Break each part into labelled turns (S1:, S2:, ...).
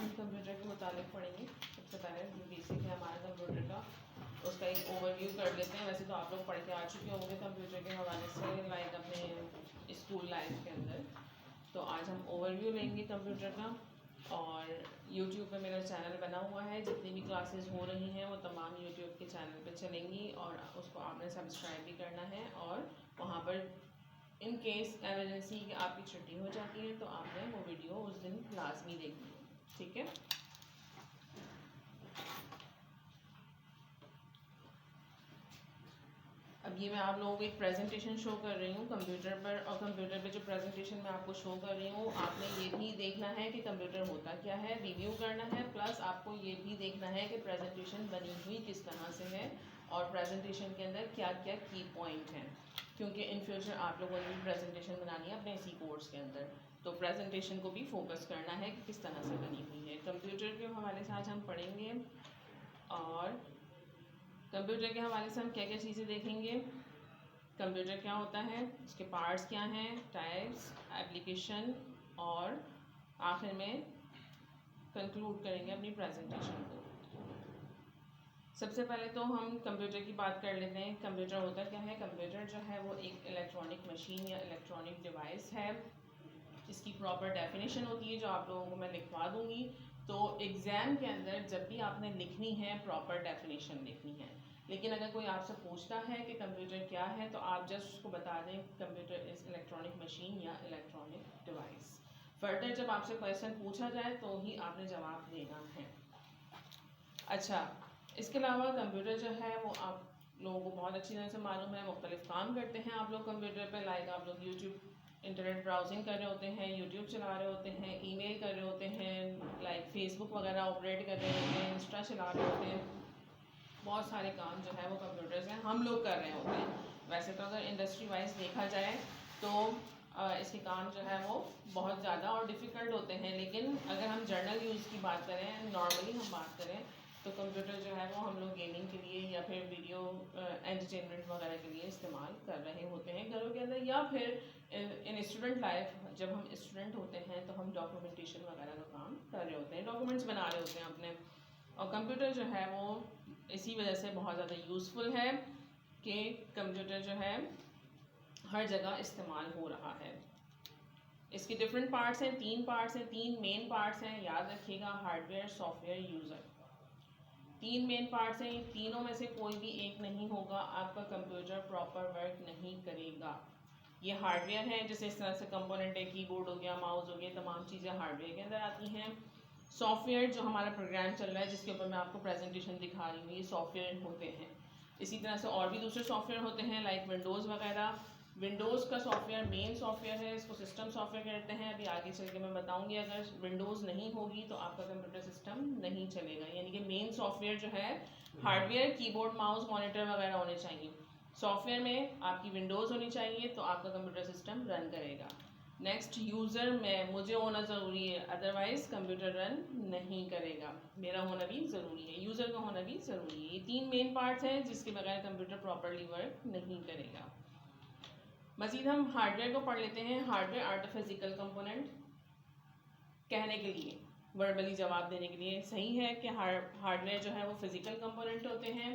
S1: हम कंप्यूटर के मुतालिक पढ़ेंगे। सबसे पहले जो बेसिक है हमारा कंप्यूटर का, उसका एक ओवरव्यू कर लेते हैं। वैसे तो आप लोग पढ़ के आ चुके होंगे कंप्यूटर के हवाले से, लाइक अपने स्कूल लाइफ के अंदर। तो आज हम ओवरव्यू लेंगे कंप्यूटर का। और यूट्यूब पे मेरा चैनल बना हुआ है, जितनी भी क्लासेस हो रही हैं वो तमाम यूट्यूब के चैनल पे चलेंगी और उसको आपने सब्सक्राइब भी करना है। और वहाँ पर इन केस एमरजेंसी कि आपकी छुट्टी हो जाती है तो आपने वो वीडियो उस दिन लाजमी देखनी है, ठीक है। अब ये मैं आप लोगों को एक प्रेजेंटेशन शो कर रही हूँ कंप्यूटर पर, और कंप्यूटर पे जो प्रेजेंटेशन मैं आपको शो कर रही हूँ, आपने ये भी देखना है कि कंप्यूटर होता क्या है, रिव्यू करना है, प्लस आपको ये भी देखना है कि प्रेजेंटेशन बनी हुई किस तरह से है और प्रेजेंटेशन के अंदर क्या क्या की पॉइंट हैं, क्योंकि इन फ्यूचर आप लोगों ने भी प्रेजेंटेशन बनानी है अपने इसी कोर्स के अंदर। तो प्रेजेंटेशन को भी फोकस करना है कि किस तरह से बनी हुई है। कंप्यूटर के हवाले से आज हम पढ़ेंगे, और कंप्यूटर के हवाले से हम क्या क्या चीज़ें देखेंगे। कंप्यूटर क्या होता है, उसके पार्ट्स क्या हैं, टाइप्स, एप्लीकेशन, और आखिर में कंक्लूड करेंगे अपनी प्रेजेंटेशन को। सबसे पहले तो हम कंप्यूटर की बात कर लेते हैं। कंप्यूटर होता क्या है। कंप्यूटर जो है वो एक इलेक्ट्रॉनिक मशीन या इलेक्ट्रॉनिक डिवाइस है। इसकी प्रॉपर डेफिनेशन होती है जो आप लोगों को मैं लिखवा दूंगी। तो एग्ज़ाम के अंदर जब भी आपने लिखनी है प्रॉपर डेफिनेशन लिखनी है। लेकिन अगर कोई आपसे पूछता है कि कंप्यूटर क्या है तो आप जस्ट उसको बता दें कंप्यूटर इज़ इलेक्ट्रॉनिक मशीन या इलेक्ट्रॉनिक डिवाइस। फर्दर जब आपसे क्वेश्चन पूछा जाए तो ही आपने जवाब देना है। अच्छा, इसके अलावा कंप्यूटर जो है वो आप लोगों को बहुत अच्छी तरह से मालूम है, मुख्तलिफ काम करते हैं आप लोग कंप्यूटर पे। लाइक आप लोग यूट्यूब इंटरनेट ब्राउजिंग कर रहे होते हैं, यूट्यूब चला रहे होते हैं, ईमेल कर रहे होते हैं, लाइक फेसबुक वगैरह ऑपरेट कर रहे होते हैं, इंस्टा चला रहे होते हैं। बहुत सारे काम जो है वो कंप्यूटर से हम लोग कर रहे होते हैं। वैसे तो अगर इंडस्ट्री वाइज देखा जाए तो इसके काम जो है वो बहुत ज़्यादा और डिफ़िकल्ट होते हैं। लेकिन अगर हम जर्नल यूज़ की बात करें, नॉर्मली हम बात करें, तो कंप्यूटर जो है वो हम लोग गेमिंग के लिए या फिर वीडियो एंटरटेनमेंट वगैरह के लिए इस्तेमाल कर रहे होते हैं घरों के अंदर, या फिर इन स्टूडेंट लाइफ जब हम स्टूडेंट होते हैं तो हम डॉक्यूमेंटेशन वगैरह का काम कर रहे होते हैं, डॉक्यूमेंट्स बना रहे होते हैं अपने। और कंप्यूटर जो है वो इसी वजह से बहुत ज़्यादा यूज़फुल है कि कंप्यूटर जो है हर जगह इस्तेमाल हो रहा है। इसके डिफरेंट पार्ट्स हैं, 3 पार्ट्स हैं, 3 मेन पार्ट्स हैं, याद रखिएगा। Hardware, software, user, 3 main parts हैं। इन तीनों में से कोई भी एक नहीं होगा, आपका कंप्यूटर प्रॉपर वर्क नहीं करेगा। ये हार्डवेयर है, जैसे इस तरह से कंपोनेंट है, कीबोर्ड हो गया, माउस हो गया, तमाम चीज़ें हार्डवेयर के अंदर आती हैं। सॉफ्टवेयर जो हमारा प्रोग्राम चल रहा है जिसके ऊपर मैं आपको प्रेजेंटेशन दिखा रही हूँ, ये सॉफ्टवेयर होते हैं। इसी तरह से और भी दूसरे सॉफ्टवेयर होते हैं, लाइक विंडोज़ वगैरह। विंडोज़ का सॉफ्टवेयर मेन सॉफ्टवेयर है, इसको सिस्टम सॉफ्टवेयर कहते हैं। अभी आगे चल के मैं बताऊंगी, अगर विंडोज़ नहीं होगी तो आपका कंप्यूटर सिस्टम नहीं चलेगा। यानी कि मेन सॉफ्टवेयर जो है हार्डवेयर, कीबोर्ड, माउस, मॉनिटर वगैरह होने चाहिए। सॉफ्टवेयर में आपकी विंडोज़ होनी चाहिए तो आपका कंप्यूटर सिस्टम रन करेगा। नेक्स्ट, यूज़र में मुझे होना ज़रूरी है, अदरवाइज़ कंप्यूटर रन नहीं करेगा। मेरा होना भी ज़रूरी है, यूज़र का होना भी ज़रूरी है। ये 3 मेन पार्ट्स हैं जिसके बगैर कंप्यूटर प्रॉपरली वर्क नहीं करेगा। मज़ीद हम हार्डवेयर को पढ़ लेते हैं। हार्डवेयर आर फिज़िकल कंपोनेंट, कहने के लिए, वर्बली जवाब देने के लिए सही है कि हार्डवेयर जो है वो फिज़िकल कंपोनेंट होते हैं,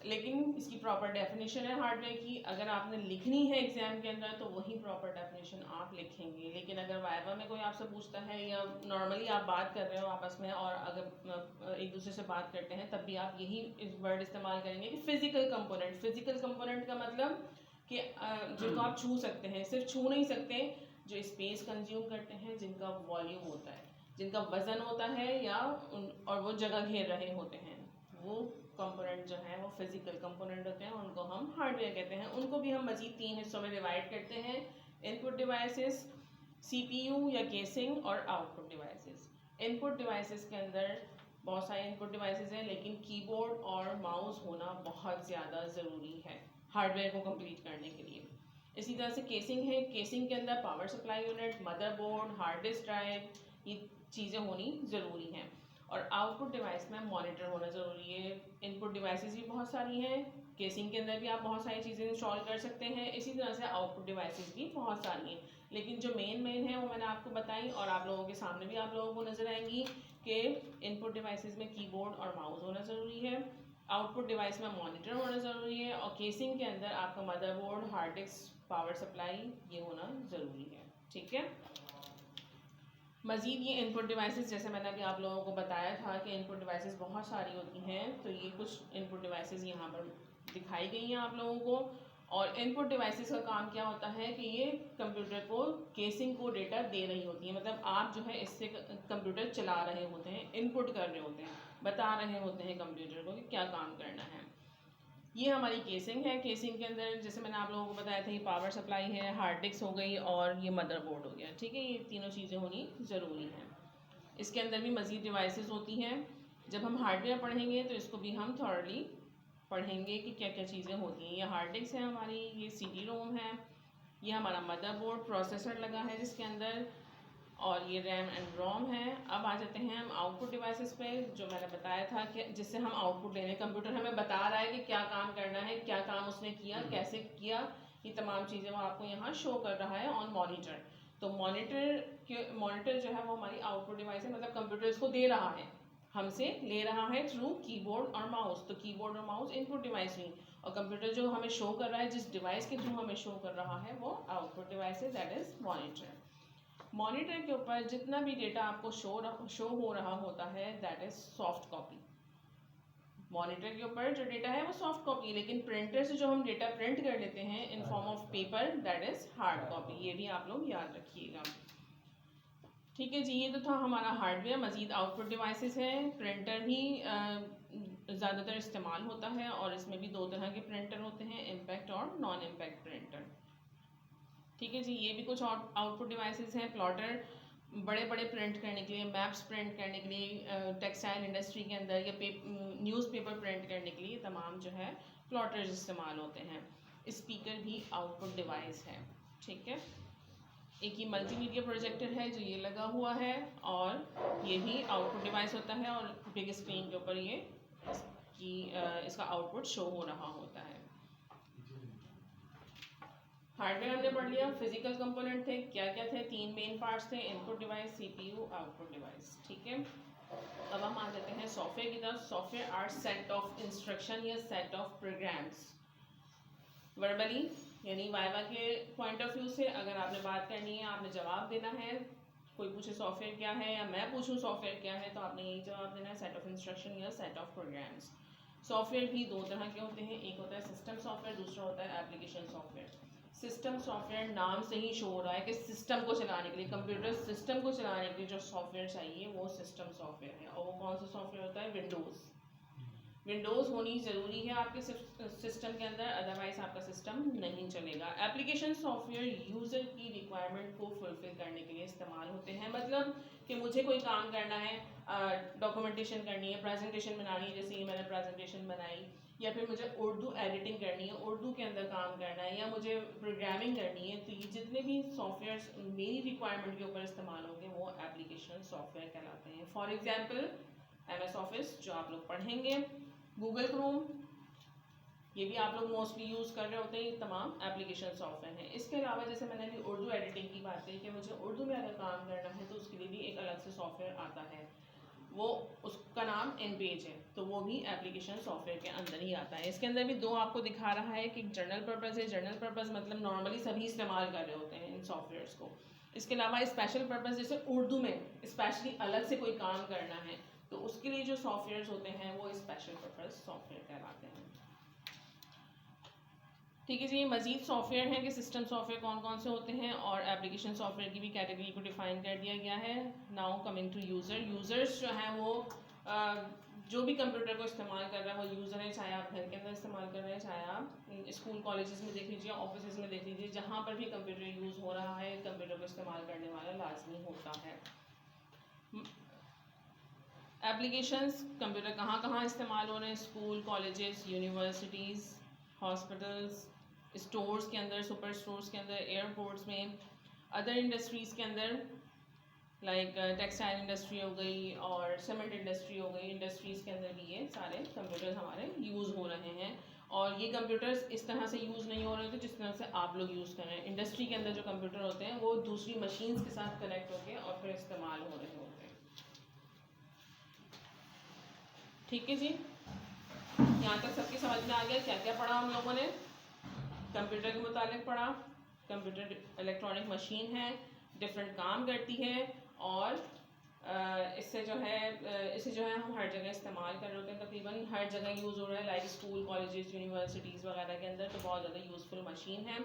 S1: लेकिन इसकी प्रॉपर डेफिनेशन है हार्डवेयर की। अगर आपने लिखनी है एग्जाम के अंदर तो वही प्रॉपर डेफिनेशन आप लिखेंगे। लेकिन अगर वाइवा में कोई आपसे पूछता है या नॉर्मली आप बात कर रहे हो आपस में और अगर एक दूसरे से बात करते हैं तब भी आप यही वर्ड इस्तेमाल करेंगे कि फिजिकल कंपोनेंट। फिजिकल कंपोनेंट का मतलब कि जिनको आप छू सकते हैं, सिर्फ छू नहीं सकते, जो स्पेस कंज्यूम करते हैं, जिनका वॉल्यूम होता है, जिनका वजन होता है, या और वो जगह घेर रहे होते हैं, वो कंपोनेंट जो है वो फिजिकल कंपोनेंट होते हैं, उनको हम हार्डवेयर कहते हैं। उनको भी हम मजीद 3 हिस्सों में डिवाइड करते हैं, इनपुट डिवाइसेस, सीपीयू या केसिंग, और आउटपुट डिवाइसेस। इनपुट डिवाइसेस के अंदर बहुत सारे इनपुट डिवाइसेस हैं, लेकिन कीबोर्ड और माउस होना बहुत ज़्यादा ज़रूरी है हार्डवेयर को कंप्लीट करने के लिए। इसी तरह से केसिंग है, केसिंग के अंदर power supply unit, motherboard, hard disk drive, ये चीज़ें होनी ज़रूरी हैं। और आउटपुट डिवाइस में मॉनिटर होना ज़रूरी है। इनपुट डिवाइसेस भी बहुत सारी हैं, केसिंग के अंदर भी आप बहुत सारी चीज़ें इंस्टॉल कर सकते हैं, इसी तरह से आउटपुट डिवाइसेस भी बहुत सारी हैं, लेकिन जो मेन है वो मैंने आपको बताई और आप लोगों के सामने भी आप लोगों को नज़र आएंगी कि इनपुट डिवाइसेस में कीबोर्ड और माउस होना ज़रूरी है, आउटपुट डिवाइस में मॉनिटर होना ज़रूरी है, और केसिंग के अंदर आपका motherboard, hard disk, power supply ये होना ज़रूरी है। ठीक है, मज़ीद ये इनपुट डिवाइसेस जैसे मैंने अभी आप लोगों को बताया था कि इनपुट डिवाइसेस बहुत सारी होती हैं, तो ये कुछ इनपुट डिवाइसेस यहाँ पर दिखाई गई हैं आप लोगों को। और इनपुट डिवाइसेस का काम क्या होता है कि ये कंप्यूटर को केसिंग को डेटा दे रही होती है, मतलब आप जो है इससे कंप्यूटर चला रहे होते हैं, इनपुट कर रहे होते हैं, बता रहे होते हैं कंप्यूटर को कि क्या काम करना है। ये हमारी केसिंग है। केसिंग के अंदर जैसे मैंने आप लोगों को बताया था, ये पावर सप्लाई है, हार्ड डिस्क हो गई और ये मदरबोर्ड हो गया। ठीक है, ये तीनों चीज़ें होनी ज़रूरी हैं। इसके अंदर भी मज़ीद डिवाइसेस होती हैं। जब हम हार्डवेयर पढ़ेंगे तो इसको भी हम थॉरली पढ़ेंगे कि क्या क्या चीज़ें होती हैं। ये हार्ड डिस्क है हमारी, ये CD रोम है, ये हमारा मदरबोर्ड प्रोसेसर लगा है जिसके अंदर, और ये रैम एंड रोम है। अब आ जाते हैं हम आउटपुट डिवाइसेस पे, जो मैंने बताया था कि जिससे हम आउटपुट ले रहे हैं, कंप्यूटर हमें बता रहा है कि क्या काम करना है, क्या काम उसने किया, कैसे किया, ये तमाम चीज़ें वो आपको यहाँ शो कर रहा है ऑन मॉनिटर। तो मॉनिटर जो है वो हमारी आउटपुट डिवाइस है, मतलब कंप्यूटर इसको दे रहा है, हमसे ले रहा है थ्रू कीबोर्ड और माउस। तो कीबोर्ड और माउस इनपुट डिवाइस हुई, और कंप्यूटर जो हमें शो कर रहा है, जिस डिवाइस के थ्रू हमें शो कर रहा है, वो आउटपुट डिवाइस है, दैट इज़ मॉनिटर। मॉनिटर के ऊपर जितना भी डेटा आपको शो हो रहा होता है, that is soft copy. Monitor के ऊपर जो डेटा है वो सॉफ्ट कॉपी, लेकिन प्रिंटर से जो हम डेटा प्रिंट कर लेते हैं in form of paper, that is hard copy. ये भी आप लोग याद रखिएगा। ठीक है जी, ये तो था हमारा हार्डवेयर। मजीद आउटपुट डिवाइसेस हैं। प्रिंटर भी ज़्यादातर इस्तेमाल होता है, और इसमें भी दो तरह के प्रिंटर होते हैं, इम्पैक्ट और नॉन इम्पैक्ट प्रिंटर। ठीक है जी, ये भी कुछ आउटपुट डिवाइसेस हैं। प्लॉटर बड़े बड़े प्रिंट करने के लिए, मैप्स प्रिंट करने के लिए, टेक्सटाइल इंडस्ट्री के अंदर, या न्यूज़पेपर प्रिंट करने के लिए तमाम जो है प्लॉटर्स इस्तेमाल होते हैं। स्पीकर भी आउटपुट डिवाइस है। ठीक है, एक ये मल्टीमीडिया प्रोजेक्टर है जो ये लगा हुआ है, और ये भी आउटपुट डिवाइस होता है, और बिग स्क्रीन के ऊपर ये इसका आउटपुट शो हो रहा होता है। हार्डवेयर हमने पढ़ लिया। फिजिकल कंपोनेंट थे, क्या क्या थे, 3 मेन पार्ट्स थे, input device, CPU, output device. ठीक है, अब हम आ जाते हैं सॉफ्टवेयर की तरफ। Software are set of instruction या सेट ऑफ प्रोग्राम्स। वर्बली यानी वाइवा के पॉइंट ऑफ व्यू से अगर आपने बात करनी है, आपने जवाब देना है, कोई पूछे सॉफ्टवेयर क्या है, या मैं पूछूं सॉफ्टवेयर क्या है, तो आपने यही जवाब देना है, सेट ऑफ इंस्ट्रक्शन या सेट ऑफ प्रोग्राम्स। सॉफ्टवेयर भी दो तरह के होते हैं, एक होता है सिस्टम सॉफ्टवेयर, दूसरा होता है एप्लीकेशन सॉफ्टवेयर। सिस्टम सॉफ्टवेयर नाम से ही शो हो रहा है कि सिस्टम को चलाने के लिए, कंप्यूटर सिस्टम को चलाने के लिए जो सॉफ्टवेयर चाहिए वो सिस्टम सॉफ्टवेयर है। और वो कौन सा सॉफ्टवेयर होता है? विंडोज़। विंडोज़ होनी ज़रूरी है आपके सिस्टम के अंदर, अदरवाइज आपका सिस्टम नहीं चलेगा। एप्लीकेशन सॉफ्टवेयर यूज़र की रिक्वायरमेंट को फुलफिल करने के लिए इस्तेमाल होते हैं, मतलब कि मुझे कोई काम करना है, डॉक्यूमेंटेशन करनी है, प्रेजेंटेशन बनानी है, जैसे ये मैंने प्रेजेंटेशन बनाई, या फिर मुझे उर्दू एडिटिंग करनी है, उर्दू के अंदर काम करना है, या मुझे प्रोग्रामिंग करनी है, तो ये जितने भी सॉफ्टवेयर्स मेरी रिक्वायरमेंट के ऊपर इस्तेमाल होंगे वो एप्लीकेशन सॉफ्टवेयर कहलाते हैं। फॉर एग्जांपल MS ऑफिस जो आप लोग पढ़ेंगे, गूगल क्रोम, ये भी आप लोग मोस्टली यूज़ कर रहे होते हैं, ये तमाम एप्लीकेशन सॉफ्टवेयर हैं। इसके अलावा जैसे मैंने अभी उर्दू एडिटिंग की बात की कि मुझे उर्दू में अगर काम करना है तो उसके लिए भी एक अलग से सॉफ्टवेयर आता है, वो उसका नाम इनपेज है, तो वो भी एप्लीकेशन सॉफ्टवेयर के अंदर ही आता है। इसके अंदर भी दो आपको दिखा रहा है कि जनरल पर्पज़ है। जनरल पर्पज़ मतलब नॉर्मली सभी इस्तेमाल कर रहे होते हैं इन सॉफ्टवेयर्स को। इसके अलावा स्पेशल पर्पज़, जैसे उर्दू में स्पेशली अलग से कोई काम करना है तो उसके लिए जो सॉफ्टवेयर्स होते हैं वो स्पेशल पर्पज़ सॉफ्टवेयर कहलाते हैं। ठीक है जी, मज़ीद सॉफ्टवेयर हैं कि सिस्टम सॉफ्टवेयर कौन कौन से होते हैं, और एप्लीकेशन सॉफ्टवेयर की भी कैटेगरी को डिफाइन कर दिया गया है। Now coming to user. Users जो हैं वो जो भी कंप्यूटर को इस्तेमाल कर रहा है वो यूज़र है, चाहे आप घर के अंदर इस्तेमाल कर रहे हैं, चाहे आप स्कूल कॉलेजेस में देख लीजिए, ऑफिस में देख लीजिए, जहाँ पर भी कंप्यूटर यूज़ हो रहा है कंप्यूटर को इस्तेमाल करने वाला लाजमी होता है। एप्लीकेशंस कंप्यूटर कहाँ कहाँ इस्तेमाल हो रहे हैं? School, colleges, universities, hospitals, stores के अंदर, सुपर स्टोर्स के अंदर, एयरपोर्ट्स में, अदर इंडस्ट्रीज़ के अंदर, लाइक टेक्सटाइल इंडस्ट्री हो गई और सीमेंट इंडस्ट्री हो गई, इंडस्ट्रीज़ के अंदर भी ये सारे कंप्यूटर्स हमारे यूज़ हो रहे हैं। और ये कंप्यूटर्स इस तरह से यूज़ नहीं हो रहे थे जिस तरह से आप लोग यूज़ कर रहे हैं। इंडस्ट्री के अंदर जो कंप्यूटर होते हैं वो दूसरी मशीन्स के साथ कनेक्ट होकर और फिर इस्तेमाल हो रहे होते हैं। ठीक है जी, यहाँ तक सबकी समझ में आ गया क्या क्या पढ़ा हम लोगों ने? कंप्यूटर के मुतालिक पढ़ा, कंप्यूटर इलेक्ट्रॉनिक मशीन है, डिफरेंट काम करती है और इसे जो है हम हर जगह इस्तेमाल कर रहे होते हैं, तकरीबन हर जगह यूज़ हो रहा है, लाइक स्कूल, कॉलेजेस, यूनिवर्सिटीज़ वगैरह के अंदर। तो बहुत ज़्यादा यूज़फुल मशीन है,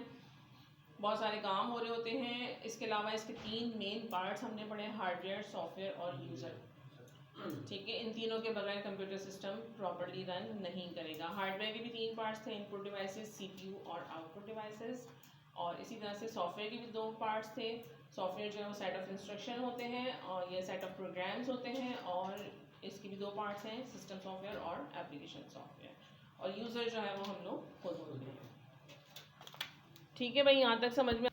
S1: बहुत सारे काम हो रहे होते हैं। इसके अलावा इसके 3 मेन पार्ट्स हमने पढ़े, हार्डवेयर, सॉफ्टवेयर और यूज़र। ठीक है, इन तीनों के बगैर कंप्यूटर सिस्टम प्रॉपर्ली रन नहीं करेगा। हार्डवेयर के भी 3 पार्ट्स थे, इनपुट डिवाइसेस, सीपीयू और आउटपुट डिवाइसेस। और इसी तरह से सॉफ्टवेयर के भी 2 पार्ट्स थे। सॉफ्टवेयर जो है वो सेट ऑफ इंस्ट्रक्शन होते हैं और ये सेट ऑफ प्रोग्राम्स होते हैं। और इसके भी 2 पार्ट्स हैं, सिस्टम सॉफ्टवेयर और एप्लीकेशन सॉफ्टवेयर। और यूज़र जो है वो हम लोग खुद होते हैं। ठीक है भाई, यहाँ तक समझ में